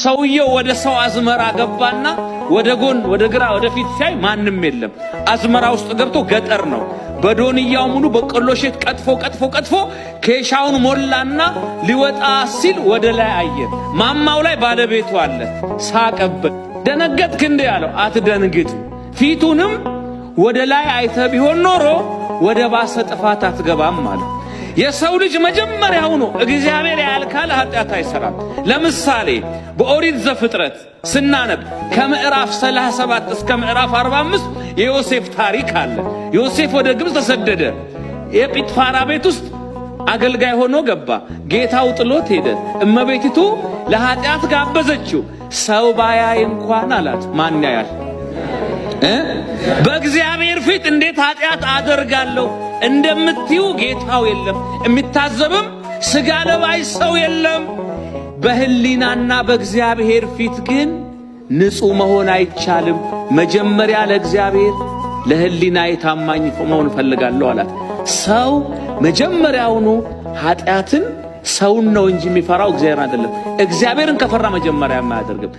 ሰውየው ወደ ሰው አዝመራ ገባና ወደ ጎን ወደ ግራ ወደ ፊት ሲያይ ማንም የለም። አዝመራ ውስጥ ገብቶ ገጠር ነው። በዶንያው ሙሉ በቆሎ እሸት ቀጥፎ ኬሻውን ሞላና ሊወጣ ሲል ወደ ላይ አየ። ማማው ላይ ባለቤቱ አለ። ሳቀበት። ደነገጥክ እንዴ አለው። አትደንግጥ፣ ፊቱንም ወደ ላይ አይተ ቢሆን ኖሮ ወደ ባሰ ጥፋት አትገባም ማለት። የሰው ልጅ መጀመሪያው ነው እግዚአብሔር ያልካለ ኃጢአት አይሰራም። ለምሳሌ በኦሪት ዘፍጥረት ስናነብ ከምዕራፍ 37 እስከ ምዕራፍ 45 የዮሴፍ ታሪክ አለ። ዮሴፍ ወደ ግብፅ ተሰደደ። የጲጥፋራ ቤት ውስጥ አገልጋይ ሆኖ ገባ። ጌታው ጥሎት ሄደ። እመቤቲቱ ለኃጢአት ጋበዘችው። ሰው ባያይ እንኳን አላት። ማን ያያል? በእግዚአብሔር ፊት እንዴት ኃጢአት አደርጋለሁ እንደምትዩ ጌታው የለም፣ የሚታዘብም ሥጋ ለባሽ ሰው የለም። በህሊናና በእግዚአብሔር ፊት ግን ንጹሕ መሆን አይቻልም። መጀመሪያ ለእግዚአብሔር ለህሊና የታማኝ መሆን እፈልጋለሁ አላት። ሰው መጀመሪያውኑ ኃጢአትን ሰውን ነው እንጂ የሚፈራው እግዚአብሔር አይደለም። እግዚአብሔርን ከፈራ መጀመሪያ የማያደርግም።